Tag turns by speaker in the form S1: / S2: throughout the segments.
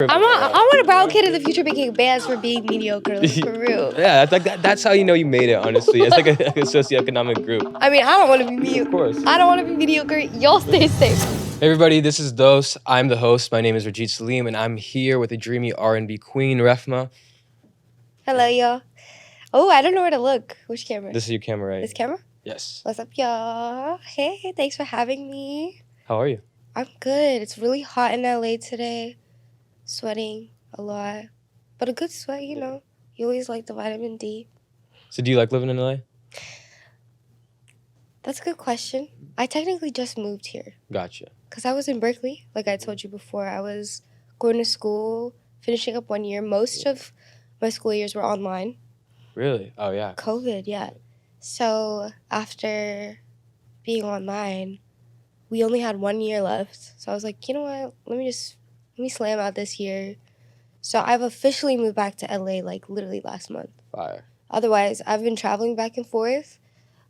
S1: I want a brown kid in the future making bands for being mediocre, like, for real.
S2: Yeah, that's how you know you made it, honestly. It's like a socioeconomic group.
S1: I mean, I don't want to be mediocre.
S2: Of course.
S1: I don't want to be mediocre. Y'all stay safe.
S2: Hey everybody, this is DOST. I'm the host. My name is Rajit Salim, and I'm here with the dreamy R&B queen, REHMA.
S1: Hello, y'all. Oh, I don't know where to look. Which camera?
S2: This is your camera, right?
S1: This camera?
S2: Yes.
S1: What's up, y'all? Hey, thanks for having me.
S2: How are you?
S1: I'm good. It's really hot in LA today. Sweating a lot. But a good sweat, you know. You always like the vitamin D.
S2: So do you like living in LA?
S1: That's a good question. I technically just moved here.
S2: Gotcha.
S1: Because I was in Berkeley, like I told you before. I was going to school, finishing up 1 year. Most of my school years were online.
S2: Really? Oh, yeah.
S1: COVID, yeah. So after being online, we only had 1 year left. So I was like, you know what? Let me slam out this year. So I've officially moved back to LA like literally last month.
S2: Fire.
S1: Otherwise, I've been traveling back and forth.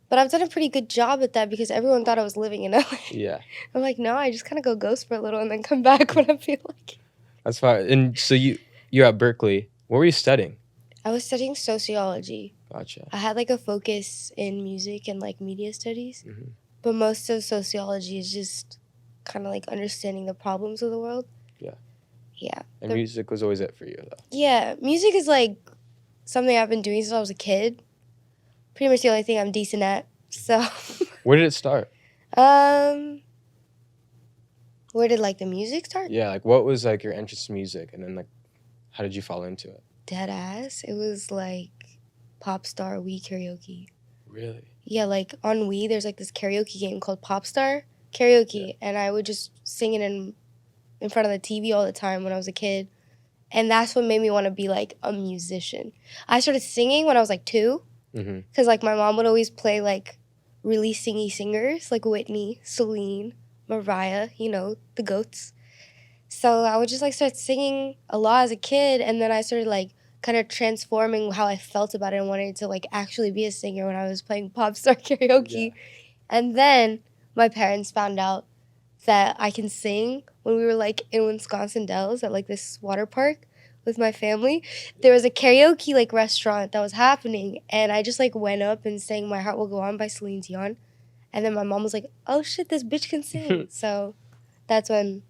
S1: But I've done a pretty good job at that because everyone thought I was living in LA.
S2: Yeah.
S1: I'm like, no, I just kind of go ghost for a little and then come back when I feel like it.
S2: That's fire. And so you're at Berkeley. What were you studying?
S1: I was studying sociology.
S2: Gotcha.
S1: I had like a focus in music and like media studies.
S2: Mm-hmm.
S1: But most of sociology is just kind of like understanding the problems of the world.
S2: Yeah.
S1: Yeah.
S2: And music was always it for you, though.
S1: Yeah. Music is like something I've been doing since I was a kid. Pretty much the only thing I'm decent at. So.
S2: Where did it start?
S1: Where did like the music start?
S2: Yeah, like what was like your interest in music, and then like how did you fall into it?
S1: Dead ass. It was like Pop Star Wii Karaoke.
S2: Really?
S1: Yeah, like on Wii, there's like this karaoke game called Pop Star Karaoke,
S2: Yeah.
S1: and I would just sing it in front of the TV all the time when I was a kid, and that's what made me want to be like a musician. I started singing when I was like 2, because like my mom would always play like really singy singers like Whitney, Celine, Mariah, you know, the goats. So I would just like start singing a lot as a kid, and then I started like kind of transforming how I felt about it and wanted to like actually be a singer when I was playing Pop Star Karaoke.
S2: Yeah.
S1: And then my parents found out that I can sing when we were like in Wisconsin Dells at like this water park with my family. There was a karaoke like restaurant that was happening, and I just like went up and sang My Heart Will Go On by Celine Dion. And then my mom was like, oh shit, this bitch can sing. So that's when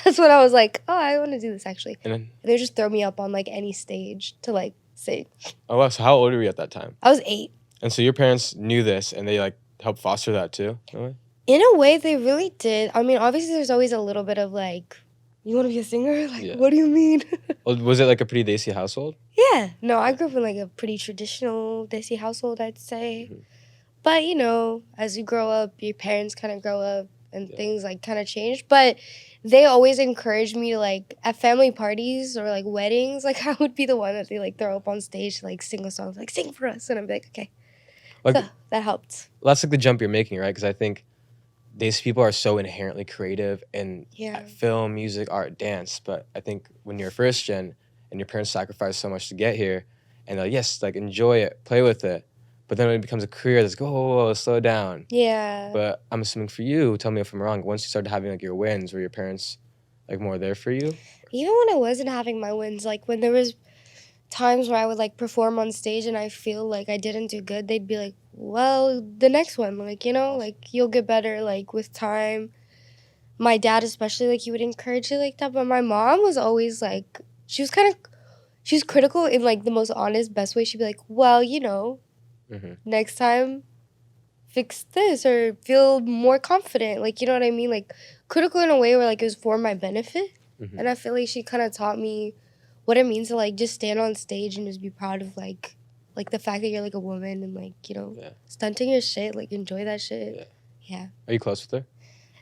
S1: I was like, oh, I want to do this actually.
S2: And
S1: They just throw me up on like any stage to like sing.
S2: oh wow, so how old were you at that time?
S1: I was 8.
S2: And so your parents knew this, and they like helped foster that too? No way?
S1: In a way, they really did. I mean, obviously there's always a little bit of like, you want to be a singer? Like,
S2: Yeah.
S1: What do you mean?
S2: Well, was it like a pretty desi household?
S1: Yeah. No, I grew up in like a pretty traditional desi household, I'd say.
S2: Mhm.
S1: But, you know, as you grow up, your parents kind of grow up and
S2: Yeah.
S1: things like kind of change. But they always encouraged me to like, at family parties or like weddings, like I would be the one that they like throw up on stage to like sing a song, like sing for us. And I'd be like, okay.
S2: Like
S1: So that helped.
S2: that's like the jump you're making, right? Because I think these people are so inherently creative in
S1: Yeah.
S2: film, music, art, dance. But I think when you're first gen and your parents sacrificed so much to get here, and they're like, yes, like enjoy it, play with it. But then when it becomes a career, let's go, whoa, slow down.
S1: Yeah.
S2: But I'm assuming for you, tell me if I'm wrong, once you started having like your wins, were your parents like more there for you?
S1: Even when I wasn't having my wins, like when there was times where I would like perform on stage and I feel like I didn't do good, they'd be like, well, the next one, like, you know, like you'll get better like with time. My dad especially, like he would encourage it like that, but my mom was always like, she was critical in like the most honest, best way. She'd be like, well, you know, next time fix this or feel more confident, like, you know what I mean, like critical in a way where like it was for my benefit. And I feel like she kind of taught me what it means to like just stand on stage and just be proud of like the fact that you're like a woman and like, you know, stunting your shit, like enjoy that shit. Yeah.
S2: Are you close with her?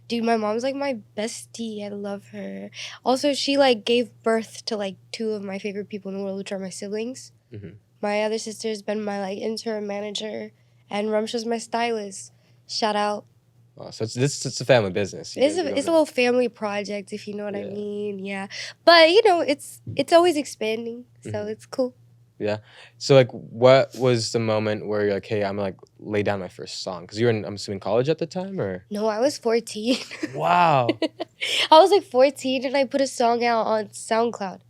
S1: Dude, my mom's like my bestie. I love her. Also, she like gave birth to like 2 of my favorite people in the world, which are my siblings. My other sister's been my like intern manager, and Rumsha's my stylist. Shout out.
S2: Oh, so it's a family business.
S1: It's a little family project, if you know what I mean. Yeah, but you know, it's always expanding, so it's cool.
S2: Yeah. So like, what was the moment where you're like, hey, I'm gonna like lay down my first song? Because you were in, I'm assuming, college at the time, or
S1: No, I was 14.
S2: wow.
S1: I was like 14 and I put a song out on SoundCloud.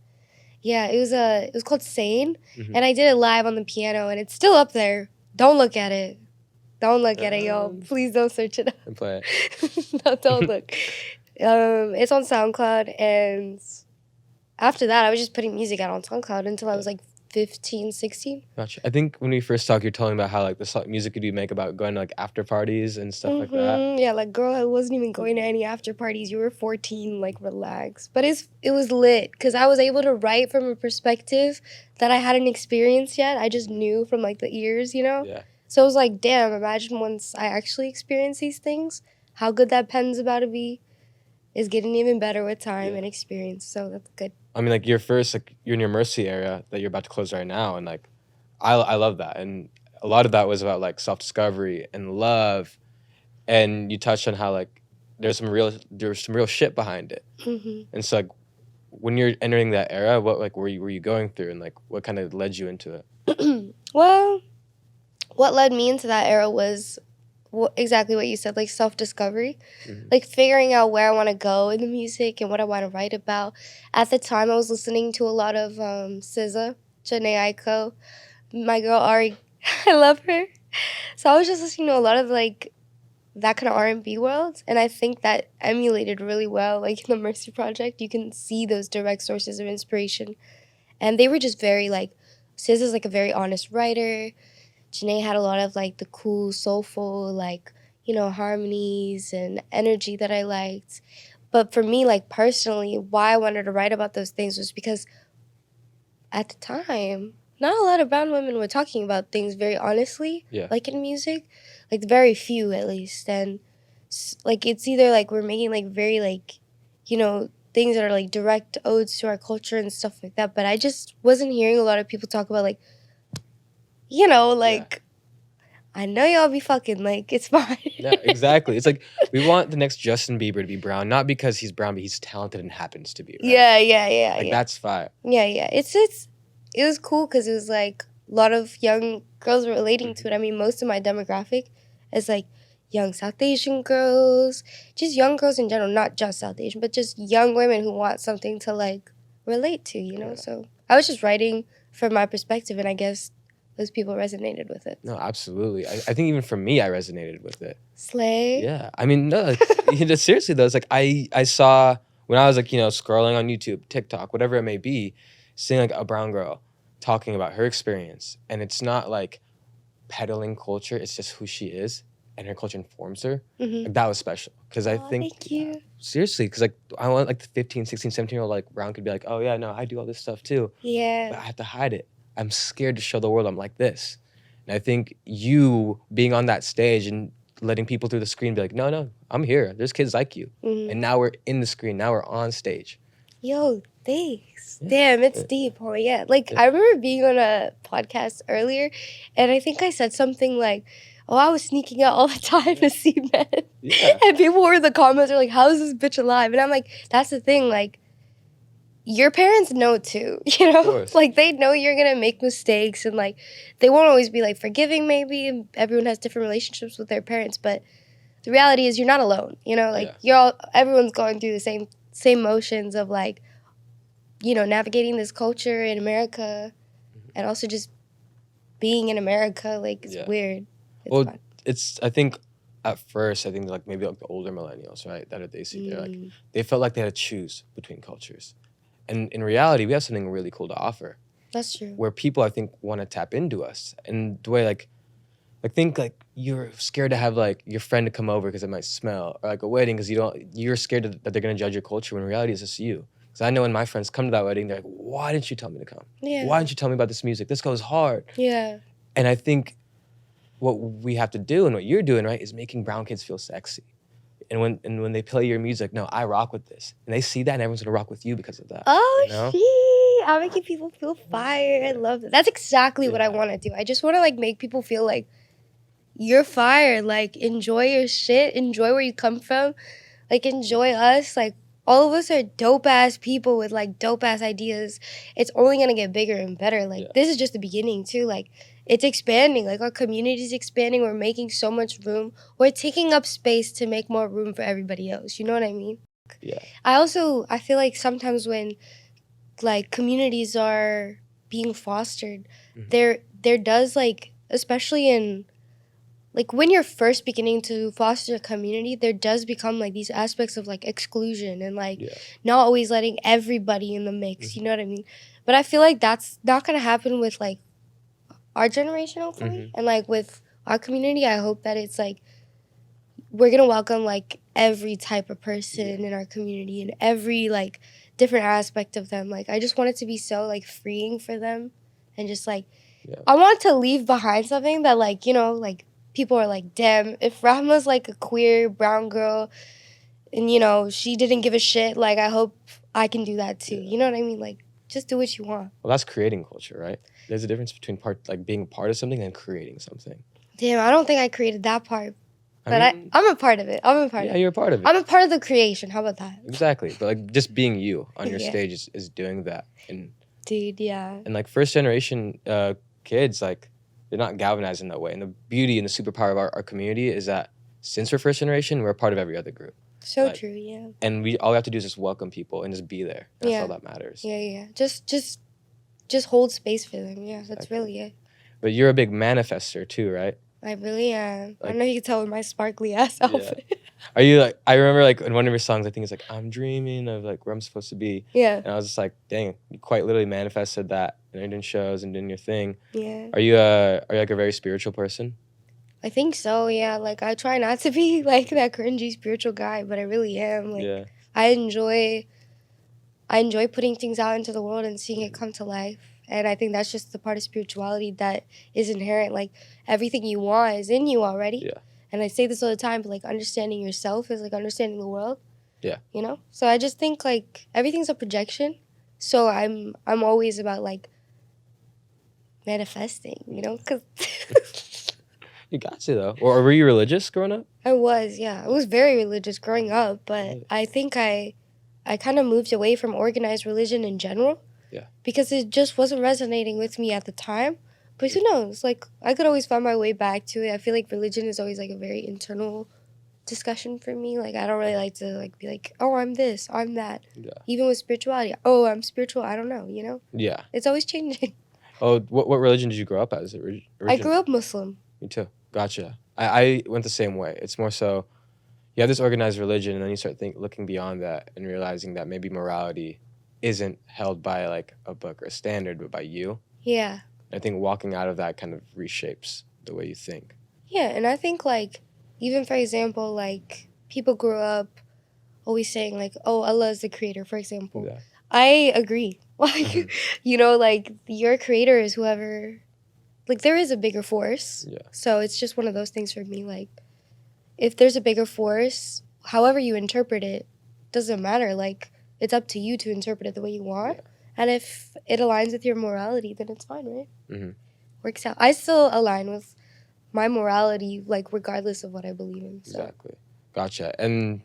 S1: Yeah, it was called Sane,
S2: Mhm.
S1: and I did it live on the piano, and it's still up there. Don't look at it. Don't look at it, y'all. Please don't search it up.
S2: And play it.
S1: No, don't look. It's on SoundCloud, and after that, I was just putting music out on SoundCloud until I was like 15, 16.
S2: Gotcha. I think when we first talked, you're telling me about how like the music you make about going to like after parties and stuff like that.
S1: Yeah, like girl, I wasn't even going to any after parties. You were 14, like relax. But it was lit because I was able to write from a perspective that I hadn't experienced yet. I just knew from like the ears, you know?
S2: Yeah.
S1: So I was like, damn, imagine once I actually experience these things, how good that pen's about to be is getting even better with time and experience. So that's good.
S2: I mean, like your first, like you're in your Mercy area that you're about to close right now, and like I love that, and a lot of that was about like self discovery and love, and you touched on how like there's some real shit behind it, and so like when you're entering that era, what like were you going through, and like what kind of led you into it?
S1: Well, what led me into that era was exactly what you said, like self-discovery, like figuring out where I want to go in the music and what I want to write about. At the time, I was listening to a lot of SZA, Janae Aiko, my girl Ari. I love her. So I was just listening to a lot of like that kind of R&B world, and I think that emulated really well. Like in the Mercy Project, you can see those direct sources of inspiration, and they were just very like SZA's like a very honest writer. Janae had a lot of like the cool, soulful, like, you know, harmonies and energy that I liked. But for me, like personally, why I wanted to write about those things was because at the time, not a lot of brown women were talking about things very honestly, like in music, like very few at least. And like it's either like we're making like very like, you know, things that are like direct odes to our culture and stuff like that. But I just wasn't hearing a lot of people talk about like, you know, like, I know y'all be fucking, like, it's fine.
S2: Yeah, exactly. It's like we want the next Justin Bieber to be brown, not because he's brown, but he's talented and happens to be. Right?
S1: Yeah.
S2: Like that's fire.
S1: Yeah. It was cool because it was like a lot of young girls relating to it. I mean, most of my demographic is like young South Asian girls, just young girls in general, not just South Asian, but just young women who want something to like relate to, you know? Yeah. So I was just writing from my perspective, and I guess those people resonated with it.
S2: No, absolutely. I think even for me, I resonated with it.
S1: Slay.
S2: Yeah. I mean, no, like, seriously though, it's like I saw when I was like, you know, scrolling on YouTube, TikTok, whatever it may be, seeing like a brown girl talking about her experience. And it's not like peddling culture, it's just who she is and her culture informs her. Like, that was special. Because I think,
S1: thank you.
S2: Seriously, because like I want like the 15, 16, 17-year-old like brown could be like, oh yeah, no, I do all this stuff too.
S1: Yeah.
S2: But I have to hide it. I'm scared to show the world I'm like this. And I think you being on that stage and letting people through the screen be like, no, I'm here. There's kids like you. And now we're in the screen. Now we're on stage.
S1: Yo, thanks. Yeah. Damn, it's deep. Oh, yeah. Like, I remember being on a podcast earlier, and I think I said something like, oh, I was sneaking out all the time to see men. Yeah. And people were in the comments are like, how is this bitch alive? And I'm like, that's the thing. Like, your parents know too, you know? Like, they know you're going to make mistakes, and, like, they won't always be, like, forgiving maybe. Everyone has different relationships with their parents, but the reality is you're not alone, you know? Like, everyone's going through the same motions of, like, you know, navigating this culture in America and also just being in America. Like, it's weird. It's fun.
S2: I think at first, like, maybe, like, the older millennials, right, that are desi, they're, like, they felt like they had to choose between cultures. And in reality, we have something really cool to offer.
S1: That's true.
S2: Where people, I think, want to tap into us. And the way, like think, like, you're scared to have, like, your friend to come over because it might smell. Or, like, a wedding because you're scared that they're going to judge your culture, when in reality, it's just you. Because I know when my friends come to that wedding, they're like, why didn't you tell me to come? Yeah. Why didn't you tell me about this music? This goes hard.
S1: Yeah.
S2: And I think what we have to do, and what you're doing, right, is making brown kids feel sexy. And when they play your music, no, I rock with this. And they see that, and everyone's gonna rock with you because of that.
S1: Oh, you know? Shit. I'm making people feel fire. I love that. That's exactly what I want to do. I just want to, like, make people feel like you're fire. Like, enjoy your shit. Enjoy where you come from. Like, enjoy us. Like, all of us are dope ass people with like dope ass ideas. It's only gonna get bigger and better. Like this is just the beginning too. Like it's expanding. Like our community's expanding. We're making so much room. We're taking up space to make more room for everybody else. You know what I mean?
S2: Yeah.
S1: I feel like sometimes when like communities are being fostered, there does like, especially in like when you're first beginning to foster a community, there does become like these aspects of like exclusion and like not always letting everybody in the mix. You know what I mean? But I feel like that's not gonna happen with like our generation, hopefully, and like with our community. I hope that it's like we're gonna welcome like every type of person in our community and every like different aspect of them. Like I just want it to be so like freeing for them, and just like I want to leave behind something that like, you know, like people are like, damn, if REHMA'S like a queer brown girl and you know she didn't give a shit, like I hope I can do that too. You know what I mean? Like just do what you want.
S2: Well, that's creating culture, right? There's a difference between being a part of something and creating something.
S1: Damn, I don't think I created that part. But I'm a part of it. I'm a part of it.
S2: Yeah, you're a part of it.
S1: I'm a part of the creation. How about that?
S2: Exactly. But like just being you on your stage is doing that. And
S1: dude, yeah.
S2: And like first generation kids, like they're not galvanized in that way. And the beauty and the superpower of our community is that since we're first generation, we're a part of every other group.
S1: So like, true, yeah.
S2: And all we have to do is just welcome people and just be there. That's all that matters.
S1: Yeah. Just hold space for them. Yeah, that's really it.
S2: But you're a big manifester too, right?
S1: I really am. Like, I don't know if you can tell with my sparkly ass outfit.
S2: Yeah. Are you like, I remember like in one of your songs, I think it's like, I'm dreaming of like where I'm supposed to be.
S1: Yeah.
S2: And I was just like, dang, you quite literally manifested that and you're doing shows and doing your thing.
S1: Yeah.
S2: Are you like a very spiritual person?
S1: I think so, yeah. Like I try not to be like that cringy spiritual guy, but I really am. Like I enjoy putting things out into the world and seeing it come to life. And I think that's just the part of spirituality that is inherent. Like, everything you want is in you already. Yeah. And I say this all the time, but, like, understanding yourself is, like, understanding the world. Yeah. You know? So I just think, like, everything's a projection. So I'm always about, like, manifesting, you know? 'Cause
S2: you got to, though. Or were you religious growing up?
S1: I was, yeah. I was very religious growing up. But I think I kind of moved away from organized religion in general. Yeah. Because it just wasn't resonating with me at the time. But who knows? Like, I could always find my way back to it. I feel like religion is always, like, a very internal discussion for me. Like, I don't really like to, like, be like, oh, I'm this, I'm that. Yeah. Even with spirituality. Oh, I'm spiritual. I don't know, you know? Yeah. It's always changing.
S2: Oh, what religion did you grow up as?
S1: I grew up Muslim.
S2: Me too. Gotcha. I went the same way. It's more so, you have this organized religion, and then you start looking beyond that and realizing that maybe morality isn't held by like a book or a standard, but by you. Yeah. I think walking out of that kind of reshapes the way you think.
S1: Yeah, and I think like, even for example, like people grew up always saying like, oh, Allah is the creator, for example. Yeah. I agree. Like, you know, like your creator is whoever, like there is a bigger force. Yeah. So it's just one of those things for me. Like, if there's a bigger force, however you interpret it, doesn't matter. Like, it's up to you to interpret it the way you want. Yeah. And if it aligns with your morality, then it's fine, right? Mm-hmm. Works out. I still align with my morality, like, regardless of what I believe in. So.
S2: Exactly. Gotcha. And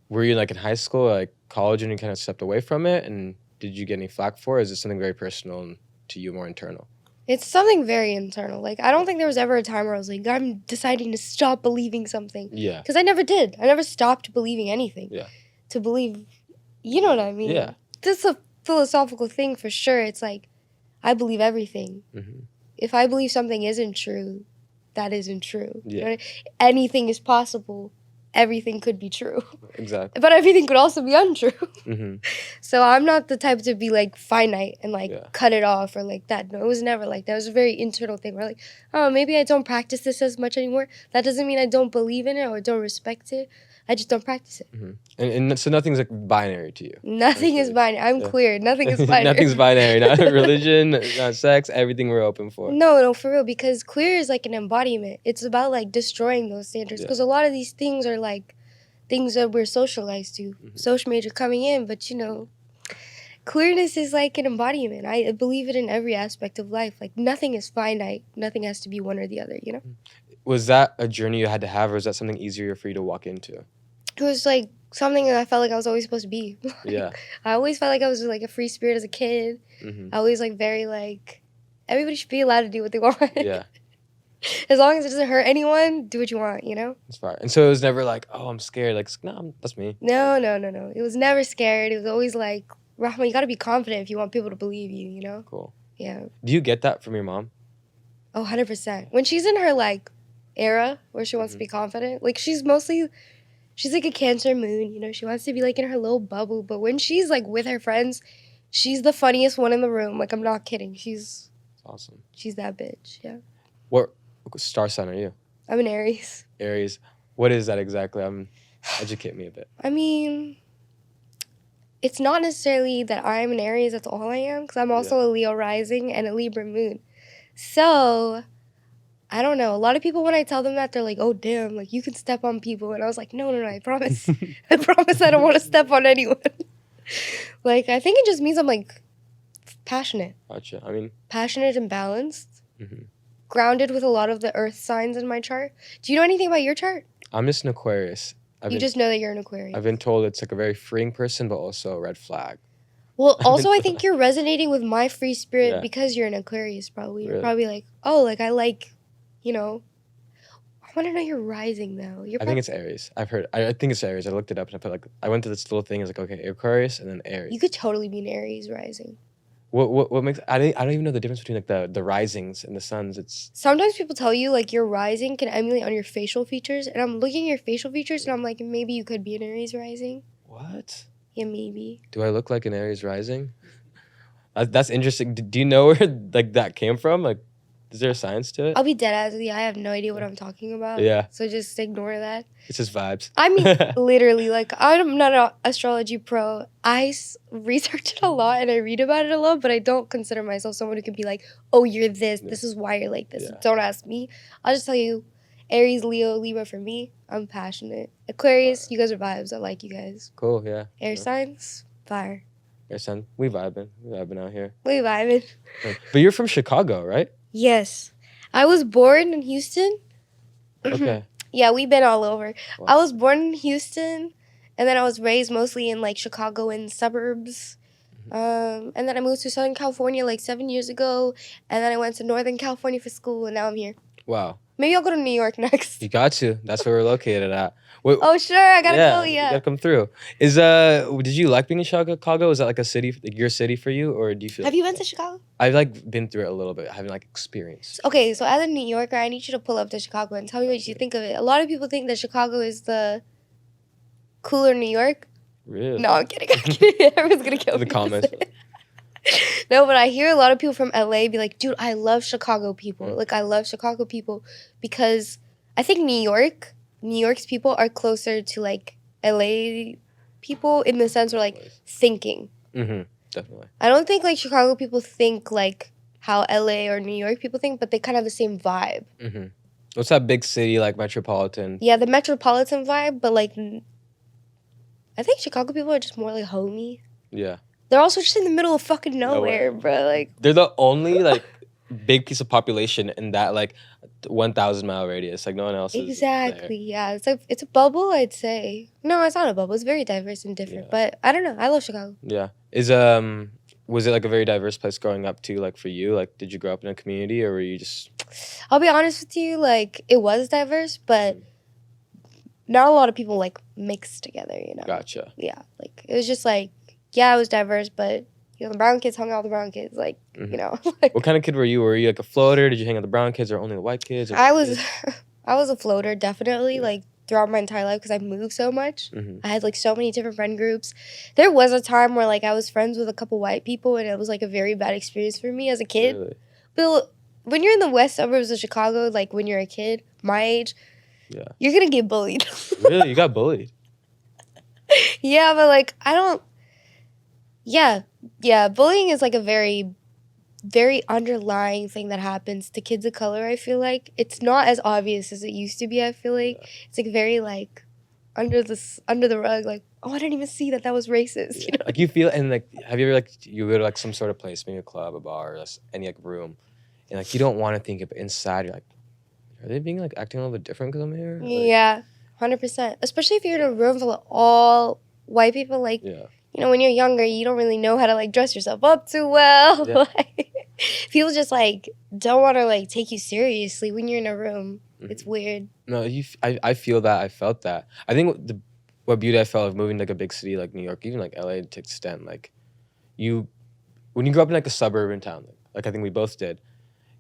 S2: were you, like, in high school, like, college, and you kind of stepped away from it? And did you get any flack for it? Or is it something very personal and to you, more internal?
S1: It's something very internal. Like, I don't think there was ever a time where I was like, I'm deciding to stop believing something. Yeah. Because I never did. I never stopped believing anything. Yeah. To believe... You know what I mean? Yeah. This is a philosophical thing for sure. It's like, I believe everything. Mm-hmm. If I believe something isn't true, that isn't true. Yeah. You know? Anything is possible. Everything could be true. Exactly. But everything could also be untrue. Mm-hmm. So I'm not the type to be like finite and like cut it off or like that. No, it was never like that. It was a very internal thing where like, oh, maybe I don't practice this as much anymore. That doesn't mean I don't believe in it or don't respect it. I just don't practice it.
S2: Mm-hmm. And so nothing's like binary to you.
S1: Nothing is binary. I'm queer. Nothing is binary.
S2: Nothing's binary. Not religion, not sex, everything we're open for.
S1: No, for real. Because queer is like an embodiment. It's about like destroying those standards. Because a lot of these things are like things that we're socialized to. Mm-hmm. Social major coming in. But you know, queerness is like an embodiment. I believe it in every aspect of life. Like nothing is finite. Nothing has to be one or the other, you know?
S2: Was that a journey you had to have, or was that something easier for you to walk into?
S1: It was like something that I felt like I was always supposed to be.
S2: Yeah.
S1: I always felt like I was like a free spirit as a kid.
S2: Mm-hmm.
S1: I always like very like everybody should be allowed to do what they want.
S2: Yeah.
S1: As long as it doesn't hurt anyone, do what you want, you know?
S2: That's fine. And so it was never like, oh, I'm scared. Like, no, that's me.
S1: No. It was never scared. It was always like, Rahma, you gotta be confident if you want people to believe you, you know?
S2: Cool.
S1: Yeah.
S2: Do you get that from your mom?
S1: Oh, 100%. When she's in her like era where she wants to be confident, like she's like a Cancer moon, you know? She wants to be like in her little bubble, but when she's like with her friends, she's the funniest one in the room. Like, I'm not kidding. She's
S2: Awesome.
S1: She's that bitch, yeah.
S2: What star sign are you?
S1: I'm an Aries.
S2: Aries. What is that exactly? Educate me a bit.
S1: I mean, it's not necessarily that I'm an Aries, that's all I am, because I'm also a Leo rising and a Libra moon. So, I don't know. A lot of people, when I tell them that, they're like, oh, damn, like, you can step on people. And I was like, no, I promise. I promise I don't want to step on anyone. Like, I think it just means I'm, like, passionate.
S2: Gotcha. I mean...
S1: Passionate and balanced.
S2: Mm-hmm.
S1: Grounded with a lot of the earth signs in my chart. Do you know anything about your chart?
S2: I'm just an Aquarius.
S1: You just know that you're an Aquarius.
S2: I've been told it's like a very freeing person, but also a red flag.
S1: Well, also I think you're resonating with my free spirit because you're an Aquarius, probably. You're probably like, oh, like I like, you know. I want to know your rising, though.
S2: I think it's Aries. I've heard. I think it's Aries. I looked it up and I put like, I went to this little thing. It's like, okay, Aquarius and then Aries.
S1: You could totally be an Aries rising.
S2: What makes I don't even know the difference between like the risings and the suns. It's
S1: sometimes people tell you like your rising can emulate on your facial features, and I'm looking at your facial features and I'm like, maybe you could be an Aries rising.
S2: What?
S1: Yeah, maybe.
S2: Do I look like an Aries rising? That's interesting. Do you know where like that came from? Like, is there a science to it?
S1: I'll be dead ass with you. I have no idea what I'm talking about.
S2: Yeah.
S1: So just ignore that.
S2: It's just vibes.
S1: I mean, literally, like, I'm not an astrology pro. I research it a lot and I read about it a lot, but I don't consider myself someone who can be like, oh, you're this. This is why you're like this.
S2: Yeah.
S1: Don't ask me. I'll just tell you, Aries, Leo, Libra for me. I'm passionate. Aquarius, you guys are vibes. I like you guys.
S2: Cool, yeah.
S1: Air signs, fire.
S2: Air sign, we vibing. We vibing out here.
S1: We vibing.
S2: But you're from Chicago, right?
S1: Yes. I was born in Houston.
S2: Okay.
S1: Yeah, we've been all over.
S2: Wow.
S1: I was born in Houston, and then I was raised mostly in, like, Chicago and suburbs. And then I moved to Southern California, like, 7 years ago, and then I went to Northern California for school, and now I'm here.
S2: Wow.
S1: Maybe I'll go to New York next.
S2: You got to. That's where we're located at.
S1: Oh, sure. I gotta go,
S2: You gotta come through. Did you like being in Chicago? Is that like a city, like your city for you, or do you feel?
S1: Have you been to Chicago?
S2: I've like been through it a little bit. I haven't like experienced.
S1: Okay, so as a New Yorker, I need you to pull up to Chicago and tell me what you think of it. A lot of people think that Chicago is the cooler New York.
S2: Really?
S1: No, I'm kidding. Everyone's gonna kill me.
S2: The comments.
S1: No, but I hear a lot of people from LA be like, dude, I love Chicago people. Like, I love Chicago people because I think New York's people are closer to, like, LA people in the sense of, like, thinking.
S2: Mm-hmm. Definitely.
S1: I don't think, like, Chicago people think, like, how LA or New York people think, but they kind of have the same vibe.
S2: Mm-hmm. What's that big city, like, metropolitan?
S1: Yeah, the metropolitan vibe, but, like, I think Chicago people are just more, like, homey.
S2: Yeah.
S1: They're also just in the middle of fucking nowhere, bro. Like,
S2: they're the only, like, big piece of population in that, like, 1,000-mile radius. Like, no one else is there.
S1: Yeah. It's a bubble, I'd say. No, it's not a bubble. It's very diverse and different. But I don't know. I love Chicago.
S2: Yeah. Was it, like, a very diverse place growing up, too, like, for you? Like, did you grow up in a community, or were you just...
S1: I'll be honest with you. Like, it was diverse, but not a lot of people, like, mixed together, you know?
S2: Gotcha.
S1: Yeah. Like, it was just, like, yeah, it was diverse, but... You know, the brown kids hung out with the brown kids, like, you know. Like,
S2: what kind of kid were you? Were you like a floater? Did you hang out with the brown kids or only the white kids?
S1: I was a floater, definitely, like, throughout my entire life because I moved so much.
S2: Mm-hmm.
S1: I had, like, so many different friend groups. There was a time where, like, I was friends with a couple white people, and it was, like, a very bad experience for me as a kid.
S2: Really?
S1: But when you're in the west suburbs of Chicago, like, when you're a kid, my age, you're going to get bullied.
S2: Really? You got bullied?
S1: Yeah, but, like, I don't... Yeah, bullying is like a very, very underlying thing that happens to kids of color, I feel like. It's not as obvious as it used to be, I feel like. Yeah. It's like very like under the rug, like, oh, I didn't even see that was racist.
S2: Yeah.
S1: You know?
S2: Like you feel, and like, have you ever like, you go to like some sort of place, maybe a club, a bar, or any like room, and like you don't want to think it, but inside you're like, are they being like acting a little bit different because I'm here? Like,
S1: yeah. 100%. Especially if you're in a room full of all white people. Like,
S2: Yeah.
S1: you know, when you're younger, you don't really know how to, like, dress yourself up too well.
S2: Yeah.
S1: Like, people just, like, don't want to, like, take you seriously when you're in a room. It's weird.
S2: No, I feel that. I felt that. I think what beauty I felt of moving to, like, a big city like New York, even like LA to extent, like, when you grow up in, like, a suburban town, like I think we both did,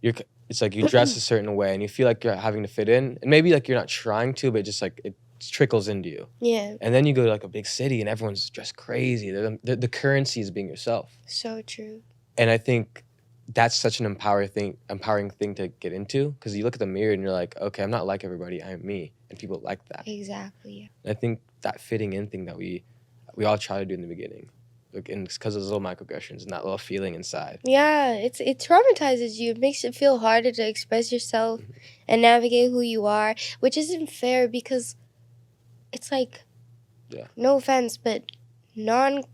S2: it's like you dress a certain way and you feel like you're having to fit in, and maybe like you're not trying to, but just like it trickles into you.
S1: Yeah.
S2: And then you go to like a big city and everyone's dressed crazy. The currency is being yourself.
S1: So true.
S2: And I think that's such an empowering thing to get into, because you look at the mirror and you're like, okay, I'm not like everybody, I'm me, and people like that.
S1: Exactly.
S2: And I think that fitting in thing that we all try to do in the beginning, like, and it's because of those little microaggressions and that little feeling inside.
S1: Yeah, it traumatizes you. It makes it feel harder to express yourself and navigate who you are, which isn't fair because it's like, no offense, but non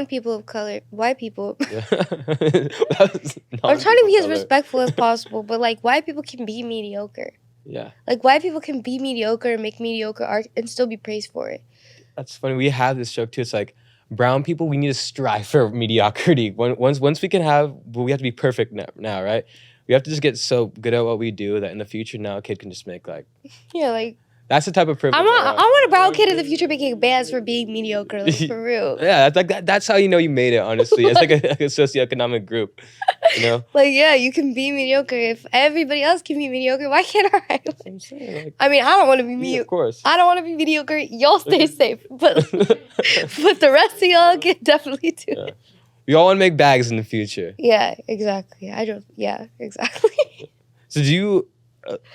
S1: people of color, white people.
S2: Yeah.
S1: I'm trying to be as respectful as possible, but like white people can be mediocre.
S2: Yeah.
S1: Like white people can be mediocre and make mediocre art and still be praised for it.
S2: That's funny. We have this joke too. It's like, brown people, we need to strive for mediocrity. Once we can we have to be perfect now, right? We have to just get so good at what we do that in the future now a kid can just make like...
S1: Yeah, like...
S2: That's the type of privilege.
S1: I want a brown kid in the future making bands for being mediocre, like, for real.
S2: Yeah, that's how you know you made it, honestly. It's like a socioeconomic group, you know?
S1: Like, yeah, you can be mediocre. If everybody else can be mediocre, why can't I?
S2: That's what I'm saying. Like,
S1: I mean, I don't want to be mediocre.
S2: Of course.
S1: I don't want to be mediocre. Y'all stay safe. But the rest of y'all can definitely do it.
S2: We all want to make bags in the future.
S1: Yeah, exactly. Yeah, exactly.
S2: So do you...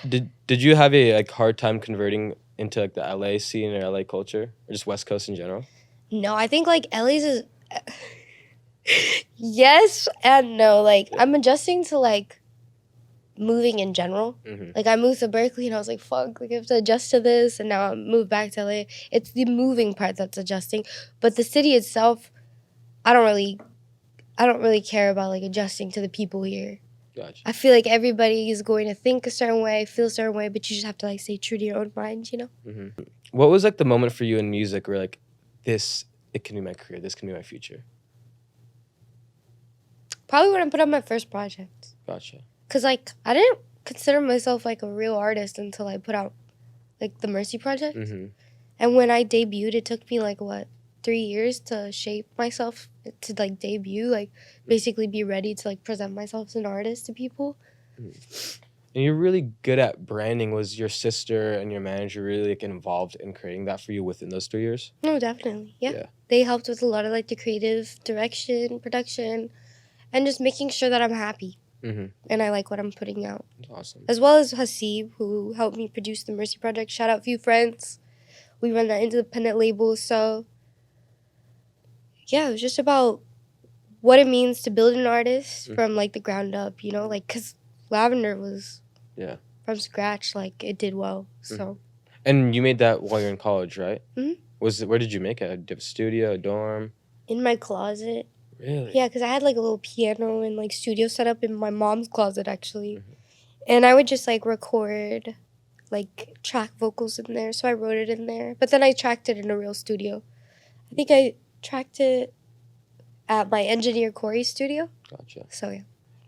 S2: did you have a like hard time converting into like the LA scene or LA culture, or just West Coast in general?
S1: No, I think like LA's is yes and no. Like I'm adjusting to like moving in general. Like I moved to Berkeley and I was like, fuck, like I have to adjust to this, and now I moved back to LA. It's the moving part that's adjusting, but the city itself, I don't really care about like adjusting to the people here.
S2: Gotcha.
S1: I feel like everybody is going to think a certain way, feel a certain way, but you just have to like stay true to your own mind, you know?
S2: What was like the moment for you in music where like, it can be my career, this can be my future?
S1: Probably when I put out my first project.
S2: Gotcha.
S1: Because like, I didn't consider myself like a real artist until I put out like the Mercy project. And when I debuted, it took me like, 3 years to shape myself to like debut, like basically be ready to like present myself as an artist to people.
S2: And you're really good at branding. Was your sister and your manager really like involved in creating that for you within those 3 years?
S1: No, definitely. Yeah. They helped with a lot of like the creative direction, production, and just making sure that I'm happy. And I like what I'm putting out.
S2: That's awesome.
S1: As well as Hasib, who helped me produce the Mercy project. Shout out Few Friends. We run that independent label, so yeah, it was just about what it means to build an artist from like the ground up, you know, like because Lavender was from scratch, like it did well. So.
S2: And you made that while you're in college, right? Where did you make it? Did you have a studio, a dorm?
S1: In my closet.
S2: Really?
S1: Yeah, because I had like a little piano and like studio set up in my mom's closet actually, and I would just like record, like track vocals in there. So I wrote it in there, but then I tracked it in a real studio. I think I tracked it at my engineer Corey's studio.
S2: Gotcha.
S1: So yeah.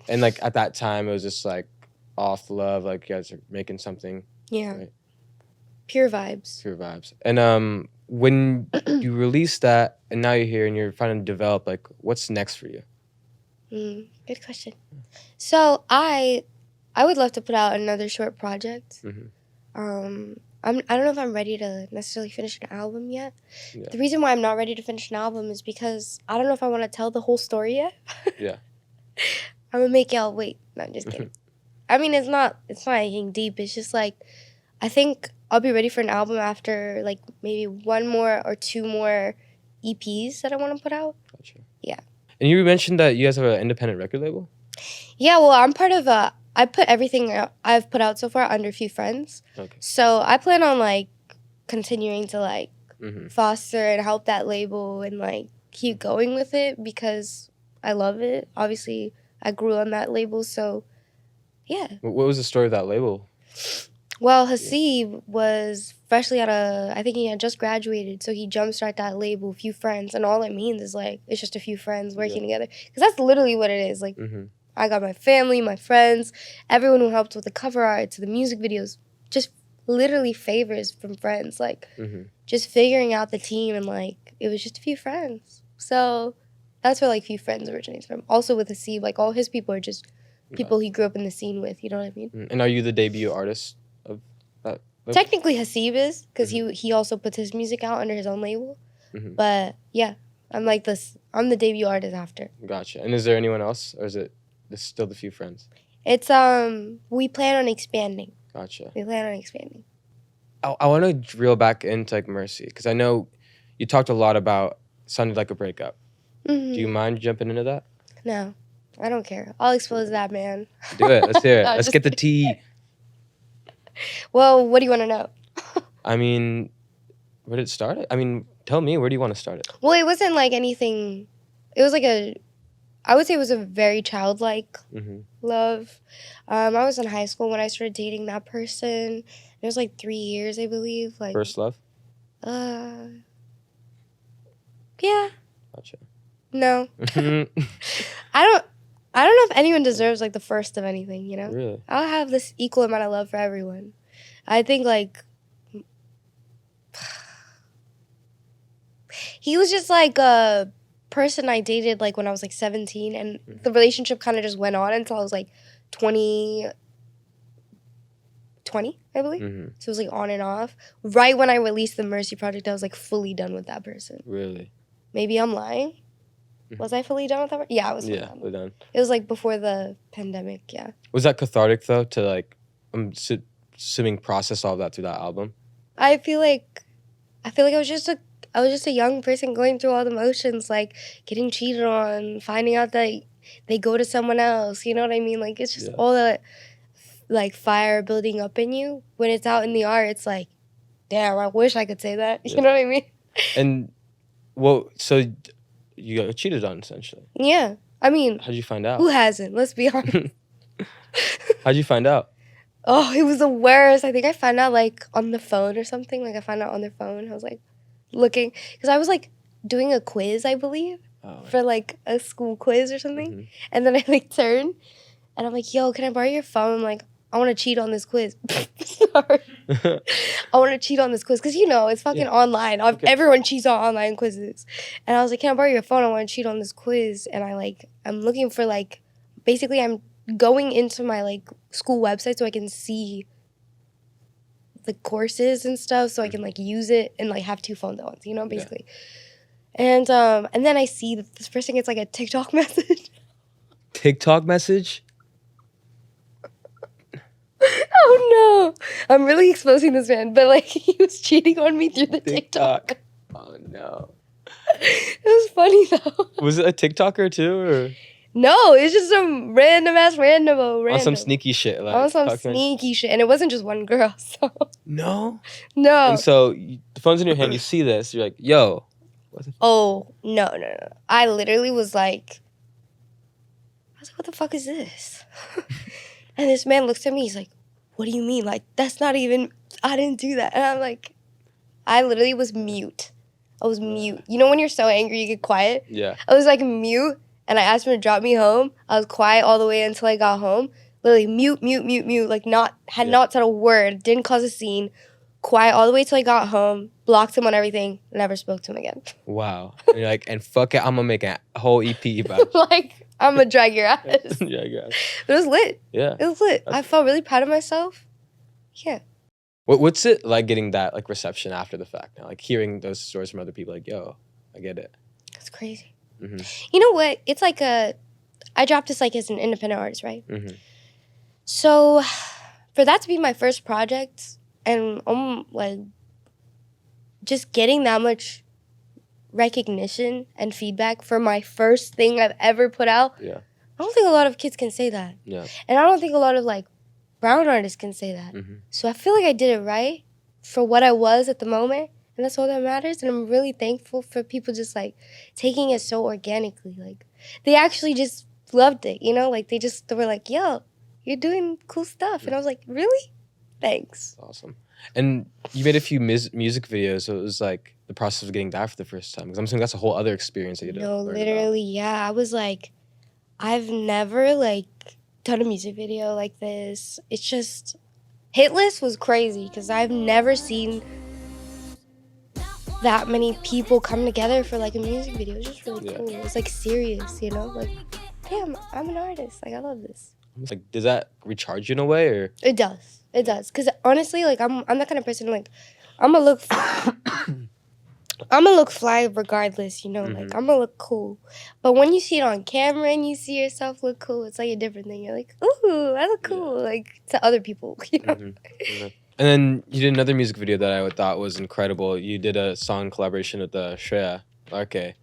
S2: And like at that time, it was just like off love, like you guys are making something.
S1: Yeah.
S2: Right?
S1: Pure vibes.
S2: Pure vibes. And when you released that, and now you're here and you're trying to develop, like, what's next for you?
S1: Good question. So I would love to put out another short project. I don't know if I'm ready to necessarily finish an album yet. Yeah. The reason why I'm not ready to finish an album is because I don't know if I want to tell the whole story yet.
S2: Yeah.
S1: I'm going to make y'all wait. No, I'm just kidding. I mean, it's not anything deep. It's just like, I think I'll be ready for an album after like maybe 1 more or 2 more EPs that I want to put out.
S2: Gotcha.
S1: Yeah.
S2: And you mentioned that you guys have an independent record label?
S1: Yeah, well, I'm part of I put everything I've put out so far under a Few Friends. Okay. So I plan on like continuing to like foster and help that label and like keep going with it because I love it. Obviously, I grew on that label, so yeah.
S2: What was the story of that label?
S1: Well, Hasib was freshly I think he had just graduated, so he jumpstarted that label, a few friends, and all it means is, like, it's just a few friends working together. Because that's literally what it is. Like, I got my family, my friends, everyone who helped with the cover art to the music videos, just literally favors from friends. Like, just figuring out the team, and, like, it was just a few friends. So that's where, like, few friends originates from. Also with Hasib, like, all his people are just people he grew up in the scene with, you know what I mean?
S2: And are you the debut artist of that?
S1: Technically, Hasib is, because he also puts his music out under his own label. But, yeah, I'm the debut artist after.
S2: Gotcha. And is there anyone else, or is it still the few friends?
S1: It's, we plan on expanding.
S2: Gotcha.
S1: We plan on expanding.
S2: I want to reel back into, like, Mercy, because I know you talked a lot about sounded like a breakup. Do you mind jumping into that?
S1: No. I don't care. I'll expose that, man.
S2: Do it. Let's hear it. Let's get the tea.
S1: Well, what do you want to know?
S2: I mean, where did it start? I mean, tell me, where do you want to start it?
S1: Well, it wasn't like anything. It was like I would say it was a very childlike love. I was in high school when I started dating that person. It was like 3 years, I believe. Like
S2: first love?
S1: Yeah.
S2: Gotcha.
S1: No. I don't know if anyone deserves, like, the first of anything, you know?
S2: Really?
S1: I'll have this equal amount of love for everyone. I think, like, he was just, like, a person I dated, like, when I was, like, 17, and the relationship kind of just went on until I was, like, 20, I believe. So it was, like, on and off. Right when I released the Mercy project, I was, like, fully done with that person.
S2: Really?
S1: Maybe I'm lying. Was I fully done with that? Yeah, I was fully done. It was, like, before the pandemic, yeah.
S2: Was that cathartic, though, to, like, I'm assuming process all of that through that album?
S1: I feel like I was just a young person going through all the motions, like, getting cheated on, finding out that they go to someone else, you know what I mean? Like, it's just all that, like, fire building up in you. When it's out in the art, it's like, damn, I wish I could say that. You know what I mean?
S2: And, well, so you got cheated on, essentially.
S1: Yeah. I mean,
S2: how'd you find out?
S1: Who hasn't? Let's be honest.
S2: How'd you find out?
S1: Oh, it was the worst. I think I found out, like, on the phone or something. Like, I found out on their phone. I was, like, looking. Because I was, like, doing a quiz, I believe, for, like, a school quiz or something. And then I, like, turned. And I'm like, yo, can I borrow your phone? I'm like, I want to cheat on this quiz. Sorry. I want to cheat on this quiz. Because, you know, it's fucking online. Everyone cheats on online quizzes. And I was like, can I borrow your phone? I want to cheat on this quiz. And I'm looking for, like, basically I'm going into my, like, school website so I can see the courses and stuff so I can, like, use it and, like, have two phones at once, you know, basically. And then I see that this person gets, like, a TikTok message.
S2: TikTok message?
S1: Oh, no. I'm really exposing this man, but, like, he was cheating on me through the TikTok.
S2: Oh, no.
S1: It was funny, though.
S2: Was it a TikToker, too, or?
S1: No, it's just some random.
S2: On some sneaky shit. Like,
S1: on some sneaky shit. And it wasn't just one girl, so.
S2: No?
S1: No.
S2: And so, the phone's in your hand, you see this, you're like, yo.
S1: Oh, no. I literally was like, what the fuck is this? And this man looks at me, he's like, what do you mean? Like, that's not even, I didn't do that. And I'm like, I literally was mute. I was mute. You know when you're so angry, you get quiet?
S2: Yeah.
S1: I was, like, mute. And I asked him to drop me home. I was quiet all the way until I got home. Literally mute. Like, not said a word. Didn't cause a scene. Quiet all the way till I got home. Blocked him on everything. Never spoke to him again.
S2: Wow. And you're like, and fuck it, I'm gonna make a whole EP about it.
S1: Like, I'm gonna drag your ass.
S2: Drag your ass.
S1: But it was lit.
S2: Yeah.
S1: It was lit. I felt really proud of myself. Yeah.
S2: What's it like getting that, like, reception after the fact? Now, like, hearing those stories from other people, like, yo, I get it.
S1: It's crazy. You know what? It's like I dropped this, like, as an independent artist, right? So for that to be my first project and like just getting that much recognition and feedback for my first thing I've ever put out, I don't think a lot of kids can say that.
S2: Yeah.
S1: And I don't think a lot of, like, brown artists can say that. So I feel like I did it right for what I was at the moment. And that's all that matters. And I'm really thankful for people just, like, taking it so organically. Like, they actually just loved it, you know? Like, they were like, yo, you're doing cool stuff. And I was like, really? Thanks.
S2: Awesome. And you made a few music videos, so it was like the process of getting that for the first time. Because I'm assuming that's a whole other experience that you had to
S1: No,
S2: learn
S1: literally, yeah. I was like, I've never like done a music video like this. It's just Hit List was crazy because I've never seen that many people come together for like a music video. It was just really cool. It was like serious, you know? Like, damn, I'm an artist. Like, I love this.
S2: Like, does that recharge you in a way, or?
S1: It does. It does. Because honestly, like, I'm that kind of person, like, I'm gonna look I'm gonna look fly regardless, you know? Like, I'm gonna look cool. But when you see it on camera and you see yourself look cool, it's like a different thing. You're like, ooh, I look cool, like, to other people, you know?
S2: And then you did another music video that I thought was incredible. You did a song collaboration with Ladke.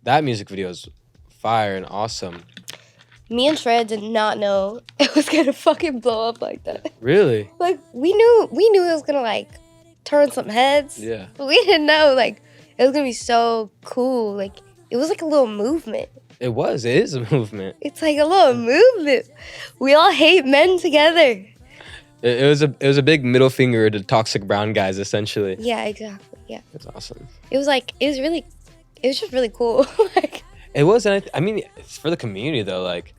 S2: That music video is fire and awesome.
S1: Me and Shreya did not know it was gonna fucking blow up like that.
S2: Really?
S1: Like, we knew it was gonna, like, turn some heads.
S2: Yeah.
S1: But we didn't know, like, it was gonna be so cool. Like, it was like a little movement.
S2: It is a movement.
S1: It's like a little movement. We all hate men together.
S2: It was a big middle finger to toxic brown guys, essentially.
S1: Yeah, exactly. Yeah.
S2: That's awesome.
S1: It was just really cool. Like,
S2: it was, and I mean, it's for the community though. Like,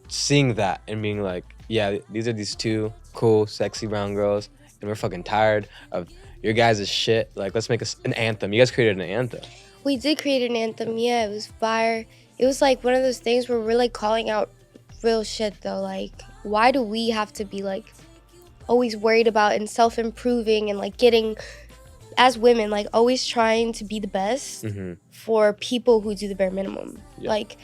S2: seeing that and being like, yeah, these are these two cool, sexy brown girls, and we're fucking tired of your guys' shit. Like, let's make an anthem. You guys created an anthem.
S1: We did create an anthem. Yeah, it was fire. It was like one of those things where we're like calling out real shit though. Like, why do we have to be like always worried about and self-improving and like getting, as women, like always trying to be the best for people who do the bare minimum. Yeah. Like,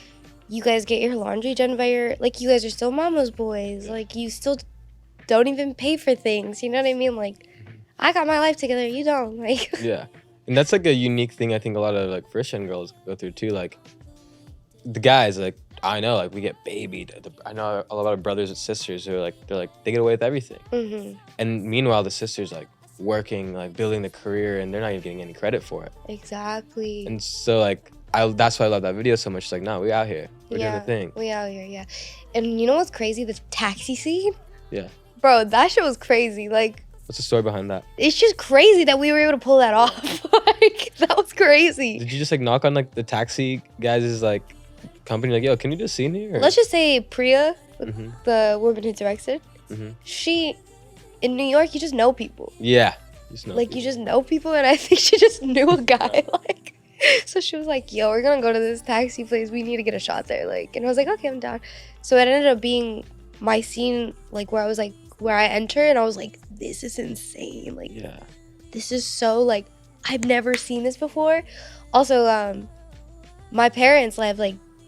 S1: you guys get your laundry done by you guys are still mama's boys. Yeah. Like, you still don't even pay for things. You know what I mean? Like, I got my life together. You don't. Like. Yeah.
S2: And that's like a unique thing I think a lot of like Christian girls go through too. Like, the guys, like, I know, like, we get babied. I know a lot of brothers and sisters who are they get away with everything. And meanwhile, the sisters like working, like building the career, and they're not even getting any credit for it.
S1: Exactly.
S2: And so like, that's why I love that video so much. It's like, no, we out here. We're doing the thing.
S1: We out here, yeah. And you know what's crazy? The taxi scene?
S2: Yeah.
S1: Bro, that shit was crazy. Like,
S2: what's the story behind that?
S1: It's just crazy that we were able to pull that off. Like, that was crazy.
S2: Did you just like knock on like the taxi guys' like company, like, yo, can you do a scene here? Or?
S1: Let's just say Priya, the woman who directed, she, in New York, you just know people.
S2: Yeah.
S1: You just know people, and I think she just knew a guy. Like, so she was like, yo, we're gonna go to this taxi place. We need to get a shot there. Like, and I was like, okay, I'm down. So it ended up being my scene, like, where I was like, where I enter, and I was like, this is insane. Like, this is so, like, I've never seen this before. Also, my parents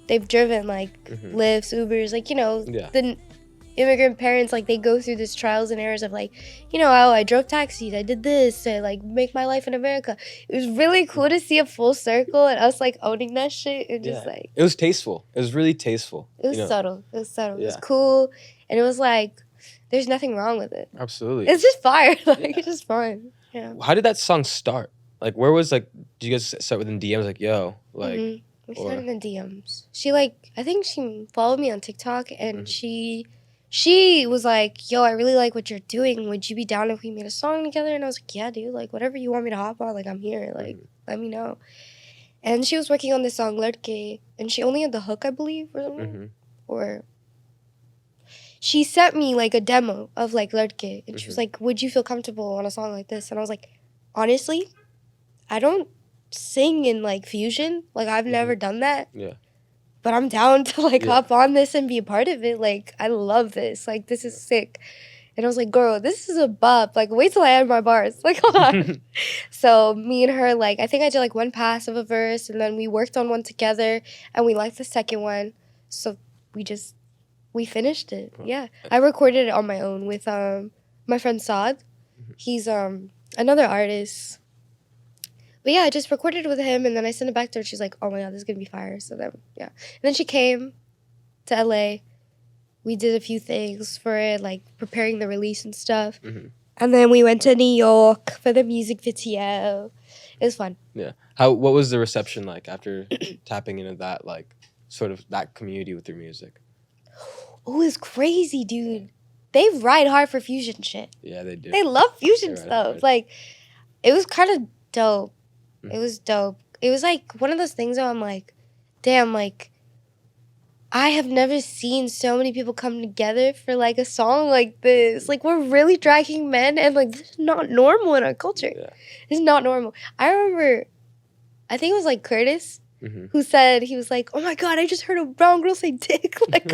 S1: they've driven like Lyfts, Ubers, like, you know, the immigrant parents, like, they go through this trials and errors of like, you know, oh, I drove taxis, I did this to like make my life in America. It was really cool to see a full circle and us like owning that shit and just like,
S2: it was tasteful. It was really tasteful.
S1: It was subtle. It was cool, and it was like, there's nothing wrong with it.
S2: Absolutely.
S1: It's just fire. Like, it's just fun. Yeah.
S2: How did that song start? Like, where was like, did you guys start within DMs? Like, yo, like.
S1: We started in the DMs. She I think she followed me on TikTok, and she was like, yo, I really like what you're doing. Would you be down if we made a song together? And I was like, yeah, dude, like, whatever you want me to hop on, like, I'm here. Like, let me know. And she was working on this song, Ladke, and she only had the hook, I believe, or something. Or she sent me, like, a demo of, like, Ladke, and she was like, would you feel comfortable on a song like this? And I was like, honestly, I don't sing in like fusion, like I've never done that, but I'm down to like hop on this and be a part of it. Like, I love this, like, this is sick. And I was like, girl, this is a bop, like, wait till I add my bars, like, hold on. So me and her, like, I think I did like one pass of a verse, and then we worked on one together, and we liked the second one, so we finished it. I recorded it on my own with my friend Saad. He's another artist. But yeah, I just recorded it with him, and then I sent it back to her. She's like, oh my God, this is going to be fire. So then, yeah. And then she came to LA. We did a few things for it, like preparing the release and stuff. And then we went to New York for the music video. It was fun.
S2: Yeah. What was the reception like after tapping into that, like, sort of that community with your music?
S1: Oh, it was crazy, dude. they ride hard for fusion shit.
S2: Yeah, they do.
S1: They love fusion
S2: They ride
S1: stuff.
S2: hard.
S1: Like, it was kind of dope.
S2: Mhm.
S1: It was dope. It was like one of those things where I'm like, damn, like, I have never seen so many people come together for like a song like this. Like, we're really dragging men, and like, this is not normal in our culture.
S2: Yeah.
S1: It's not normal. I remember, I think it was like Curtis
S2: Mhm.
S1: who said, he was like, oh my God, I just heard a brown girl say dick. Like,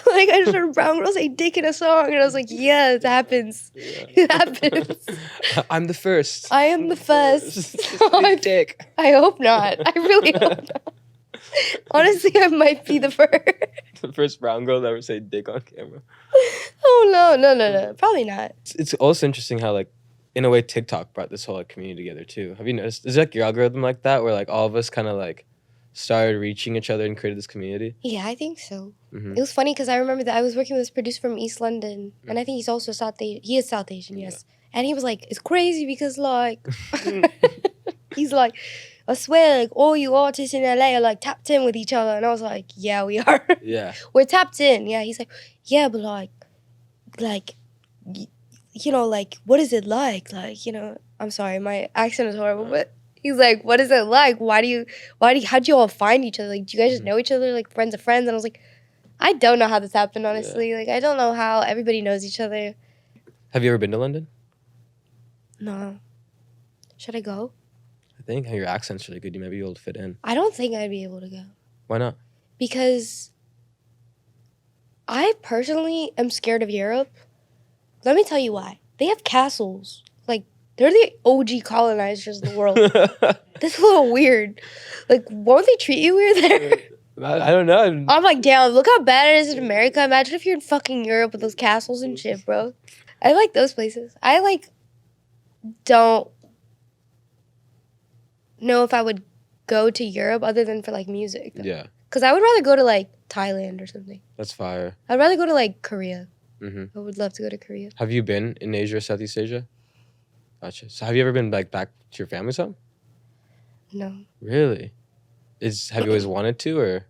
S1: like, I just heard a brown girl say dick in a song. And I was like, yeah, it happens.
S2: Yeah.
S1: It happens.
S2: I'm the first.
S1: I am the first.
S2: Big dick.
S1: I hope not. I really hope not. Honestly, I might be the first.
S2: The first brown girl to ever say dick on camera.
S1: Oh, no. Probably not.
S2: It's also interesting how, like, in a way, TikTok brought this whole like, community together too. Have you noticed? Is like your algorithm like that, where like all of us kind of like started reaching each other and created this community?
S1: Yeah, I think so.
S2: Mm-hmm.
S1: It was funny because I remember that I was working with this producer from East London, and I think he's also South Asian. He is South Asian, yes. And he was like, it's crazy because, like, he's like, I swear, like, all you artists in LA are, like, tapped in with each other. And I was like, yeah, we are.
S2: Yeah.
S1: We're tapped in. Yeah, he's like, yeah, but, like, you know, like, what is it like? Like, you know, I'm sorry, my accent is horrible, but he's like, what is it like? How'd you all find each other? Like, do you guys just know each other, like, friends of friends? And I was like, I don't know how this happened, honestly.
S2: Yeah.
S1: Like, I don't know how everybody knows each other.
S2: Have you ever been to London?
S1: No. Should I go?
S2: I think your accent's really good. You might be able to fit in.
S1: I don't think I'd be able to go.
S2: Why not?
S1: Because I personally am scared of Europe. Let me tell you why. They have castles. Like, they're the OG colonizers of the world. That's a little weird. Like, won't they treat you weird there?
S2: I don't know.
S1: I'm like, damn, look how bad it is in America. Imagine if you're in fucking Europe with those castles and shit, bro. I like those places. I, like, don't know if I would go to Europe other than for, like, music.
S2: Yeah,
S1: Because I would rather go to, like, Thailand or something.
S2: that's fire.
S1: I'd rather go to, like, Korea.
S2: Mm-hmm.
S1: I would love to go to Korea.
S2: Have you been in Asia or Southeast Asia? Gotcha. So have you ever been like back to your family's home?
S1: No.
S2: Really? Have you always wanted to, or?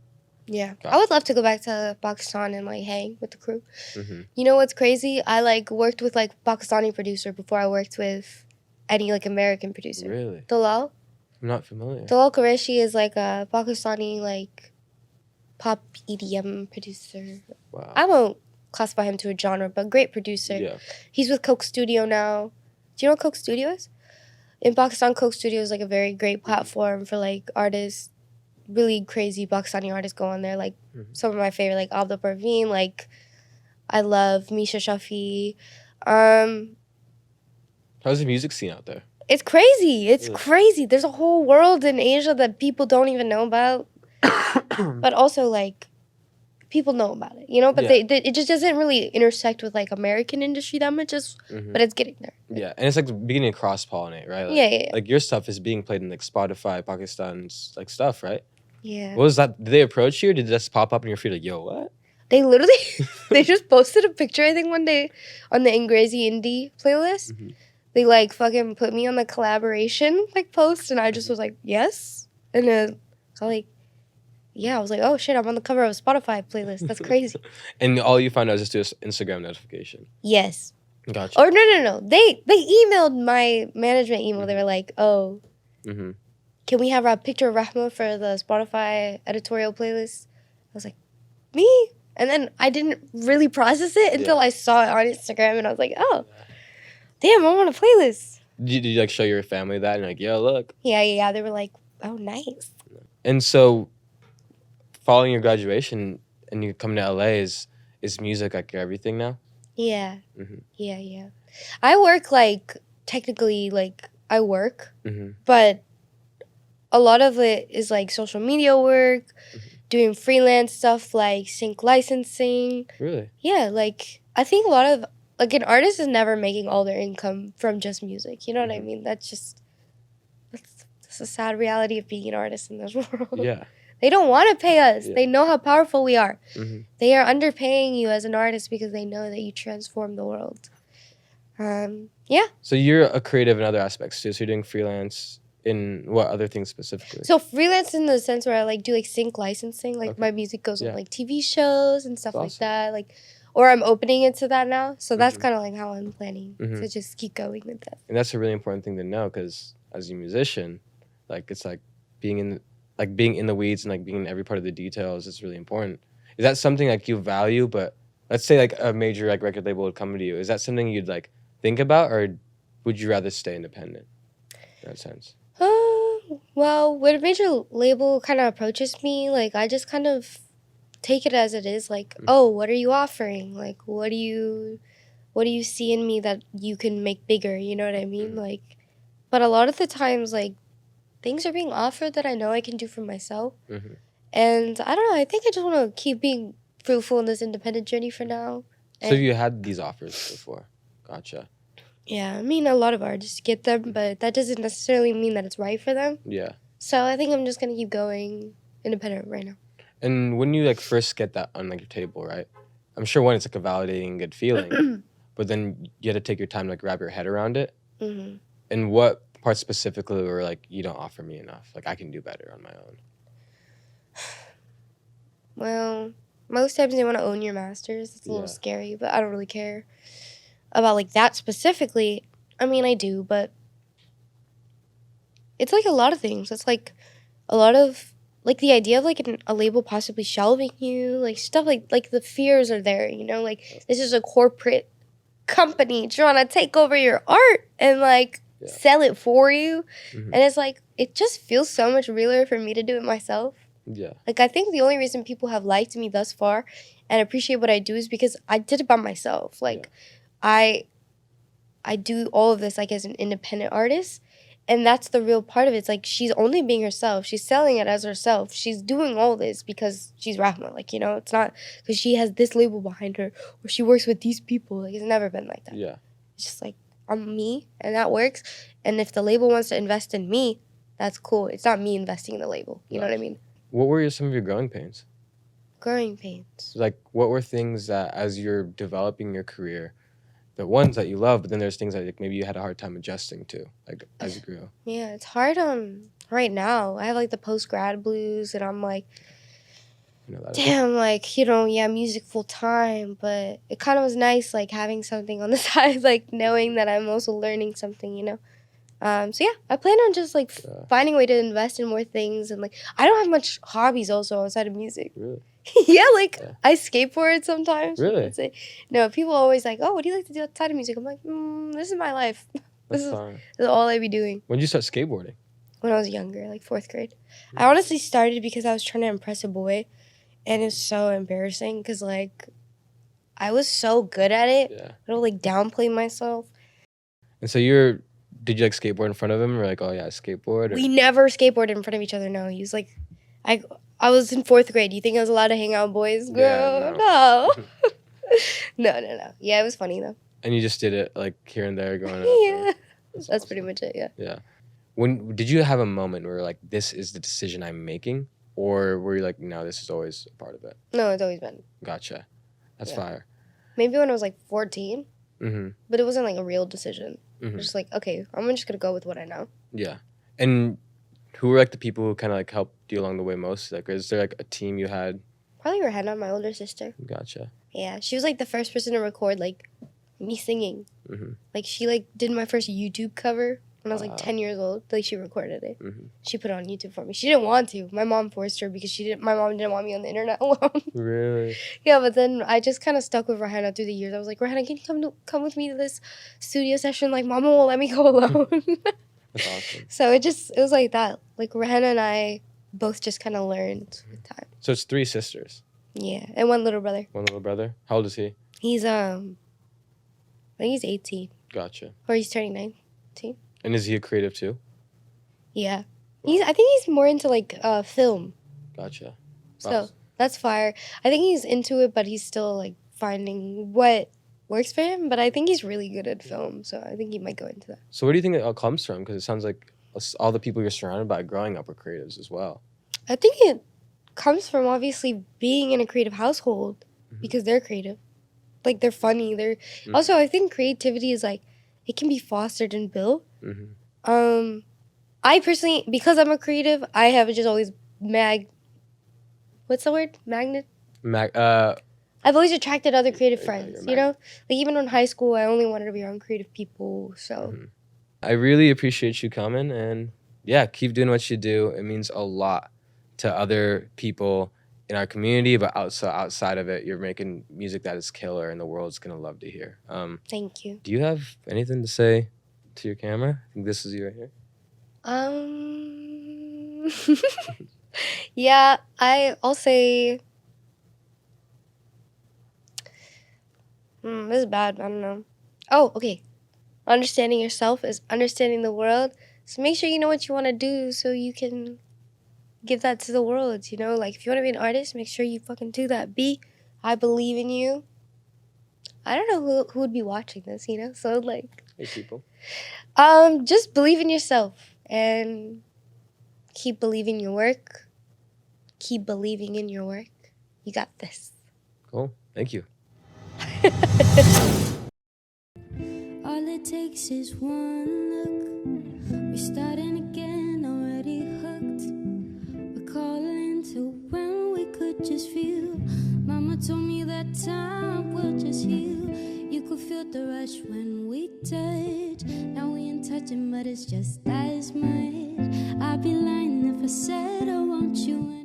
S1: Yeah.
S2: Gotcha.
S1: I would love to go back to Pakistan and, like, hang with the crew.
S2: Mm-hmm.
S1: You know what's crazy? I, like, worked with, like, Pakistani producer before I worked with any, like, American producer.
S2: Really?
S1: Dalal.
S2: I'm not familiar.
S1: Dalal Qureshi is, like, a Pakistani, like, pop EDM producer.
S2: Wow.
S1: I won't classify him to a genre, but great producer.
S2: Yeah.
S1: He's with Coke Studio now. Do you know what Coke Studio is? In Pakistan, Coke Studio is, like, a very great platform for, like, artists. Really crazy Pakistani artists go on there. Like, some of my favorite, like, Abdul Parveen. Like, I love Misha Shafi.
S2: How's the music scene out there?
S1: It's crazy. It's
S2: Yeah.
S1: crazy. There's a whole world in Asia that people don't even know about. But also, like, people know about it, you know? But
S2: Yeah.
S1: it just doesn't really intersect with, like, American industry that much, but it's getting there.
S2: Yeah, and it's like beginning to cross pollinate, right? Like,
S1: Yeah.
S2: Like your stuff is being played in like Spotify, Pakistan's like stuff, right?
S1: Yeah.
S2: What was that? Did they approach you? Or did it just pop up in your feed like, yo, what?
S1: They literally, they just posted a picture, I think, one day on the Ingrazy Indie playlist.
S2: Mhm.
S1: They, like, fucking put me on the collaboration, like, post, and I just was like, yes? And then I was like, yeah, I was like, oh, shit, I'm on the cover of a Spotify playlist. That's crazy.
S2: And all you found out is just do an Instagram notification.
S1: Yes.
S2: Gotcha.
S1: Or no. They emailed my management email. They were like, oh,
S2: Mm-hmm.
S1: can we have a picture of Rahma for the Spotify editorial playlist? I was like, me? And then I didn't really process it until I saw it on Instagram, and I was like, oh, damn, I'm on a playlist.
S2: Did you like show your family that and like, yo, look?
S1: Yeah. They were like, oh, nice.
S2: And so, following your graduation and you coming to LA, is music like your everything now?
S1: Yeah.
S2: Mhm.
S1: Yeah. I work, like, technically, like, I work,
S2: Mm-hmm.
S1: but a lot of it is, like, social media work, doing freelance stuff like sync licensing.
S2: Really?
S1: Yeah, like, I think a lot of, like, an artist is never making all their income from just music. You know what I mean? That's a sad reality of being an artist in this world.
S2: Yeah.
S1: They don't want to pay us.
S2: Yeah.
S1: They know how powerful we are.
S2: Mm-hmm.
S1: They are underpaying you as an artist because they know that you transform the world. Yeah.
S2: So you're a creative in other aspects too. So you're doing freelance In what other things specifically?
S1: So freelance in the sense where I like do like sync licensing, like
S2: Okay.
S1: my music goes on
S2: Yeah.
S1: like TV shows and stuff
S2: That's
S1: like
S2: awesome.
S1: that, like, or I'm opening into that now. So that's
S2: Mhm.
S1: kind of like how I'm planning
S2: Mhm.
S1: to just keep going with that.
S2: And that's a really important thing to know, because as a musician, like it's like being in the weeds and like being in every part of the details is really important. Is that something like you value? But let's say like a major like record label would come to you. Is that something you'd like think about, or would you rather stay independent in that sense?
S1: Well, when a major label kind of approaches me, like I just kind of take it as it is. Like, oh, what are you offering? Like, what do you see in me that you can make bigger? You know what I mean? Like, but a lot of the times, like, things are being offered that I know I can do for myself.
S2: Mhm.
S1: And I don't know. I think I just want to keep being fruitful in this independent journey for now.
S2: So you had these offers before. Gotcha.
S1: Yeah, I mean, a lot of artists get them, but that doesn't necessarily mean that it's right for them.
S2: Yeah.
S1: So I think I'm just gonna keep going independent right now.
S2: And when you like first get that on like your table, right? I'm sure one, it's like a validating, good feeling, but then you had to take your time to like wrap your head around it.
S1: Mm-hmm.
S2: And what parts specifically were like, you don't offer me enough? Like I can do better on my own.
S1: Well, most times they want to own your masters. It's a little
S2: Yeah.
S1: scary, but I don't really care about like that specifically. I mean, I do, but it's like a lot of things. It's like a lot of like the idea of like a label possibly shelving you, like stuff like the fears are there, you know, like this is a corporate company trying to take over your art and like sell it for you.
S2: Mhm.
S1: And it's like it just feels so much realer for me to do it myself.
S2: Yeah.
S1: Like I think the only reason people have liked me thus far and appreciate what I do is because I did it by myself. Like I do all of this like as an independent artist. And that's the real part of it. It's like she's only being herself. She's selling it as herself. She's doing all this because she's REHMA. Like, you know, it's not because she has this label behind her or she works with these people. Like, it's never been like that.
S2: Yeah.
S1: It's just like, I'm me, and that works. And if the label wants to invest in me, that's cool. It's not me investing in the label. You know what I mean?
S2: What were some of your growing pains?
S1: Growing pains.
S2: Like, what were things that as you're developing your career, the ones that you love, but then there's things that like, maybe you had a hard time adjusting to, like as you grew?
S1: Yeah, it's hard right now. I have like the post-grad blues, and I'm like, damn, like, you know, yeah, music full time, but it kind of was nice, like, having something on the side, like, knowing that I'm also learning something, you know? So, yeah, I plan on just, like, finding a way to invest in more things, and, like, I don't have much hobbies also outside of music.
S2: Really?
S1: Yeah, like, I skateboard sometimes.
S2: Really?
S1: No, people always like, oh, what do you like to do outside of music? I'm like, this is my life. This is all I be doing.
S2: When did you start skateboarding?
S1: When I was younger, like 4th grade. I honestly started because I was trying to impress a boy. And it's so embarrassing because, like, I was so good at it.
S2: Yeah.
S1: I would, like, downplay myself.
S2: And so did you, like, skateboard in front of him? Or, like, oh, yeah, skateboard? Or?
S1: We never skateboarded in front of each other, no. He was, like, I was in 4th grade. You think I was allowed to hang out with boys? Girl,
S2: Yeah,
S1: no. No. Yeah, it was funny, though.
S2: And you just did it, like, here and there going up?
S1: Yeah. That's
S2: awesome.
S1: pretty much it, yeah.
S2: Yeah. Did you have a moment where, like, this is the decision I'm making? Or were you like, no, this is always a part of it?
S1: No, it's always been.
S2: Gotcha. That's fire.
S1: Maybe when I was like 14,
S2: Mm-hmm.
S1: but it wasn't like a real decision.
S2: Mm-hmm.
S1: Just like, okay, I'm just going to go with what I know.
S2: Yeah. And who were like the people who kind of like helped you along the way most? Like, is there like a team you had?
S1: Probably REHMA, my older sister.
S2: Gotcha.
S1: Yeah, she was like the first person to record like me singing.
S2: Mm-hmm.
S1: Like she like did my first YouTube cover when I was like 10 years old. Like she recorded it.
S2: Mm-hmm.
S1: She put it on YouTube for me. She didn't want to. My mom forced her because my mom didn't want me on the internet alone.
S2: Really?
S1: Yeah, but then I just kind of stuck with REHMA through the years. I was like, REHMA, can you come with me to this studio session? Like, Mama won't let me go alone.
S2: That's awesome.
S1: So it was like that. Like REHMA and I both just kind of learned with time.
S2: So it's 3 sisters.
S1: Yeah, and one little brother.
S2: One little brother. How old is he?
S1: He's I think he's 18.
S2: Gotcha.
S1: Or he's turning 19.
S2: And is he a creative too?
S1: Yeah. I think he's more into like film.
S2: Gotcha.
S1: So that's fire. I think he's into it, but he's still like finding what works for him. But I think he's really good at film, so I think he might go into that.
S2: So where do you think it all comes from? Because it sounds like all the people you're surrounded by growing up are creatives as well.
S1: I think it comes from obviously being in a creative household because they're creative. Like they're funny. Also, I think creativity is like it can be fostered and built.
S2: Mm-hmm.
S1: I personally, because I'm a creative, I have just always what's the word? Magnet? I've always attracted other creative friends, you know? Like, even in high school, I only wanted to be around creative people, so.
S2: I really appreciate you coming, and yeah, keep doing what you do. It means a lot to other people in our community, but also outside of it, you're making music that is killer, and the world's gonna love to hear.
S1: Thank you.
S2: Do you have anything to say to your camera? I think this is you right here.
S1: Yeah, I'll say. This is bad. I don't know. Oh, okay. Understanding yourself is understanding the world. So make sure you know what you want to do so you can give that to the world, you know? Like, if you want to be an artist, make sure you fucking do that. I believe in you. I don't know who would be watching this, you know? So, like...
S2: Hey, people.
S1: Just believe in yourself and keep believing your work. Keep believing in your work. You got this.
S2: Cool. Thank you.
S3: All it takes is one look. We're starting again, already hooked. We're calling to when we could just feel. Mama told me that time will just heal. You could feel the rush when we touch. Now we ain't touching, but it's just as much. I'd be lying if I said I want you.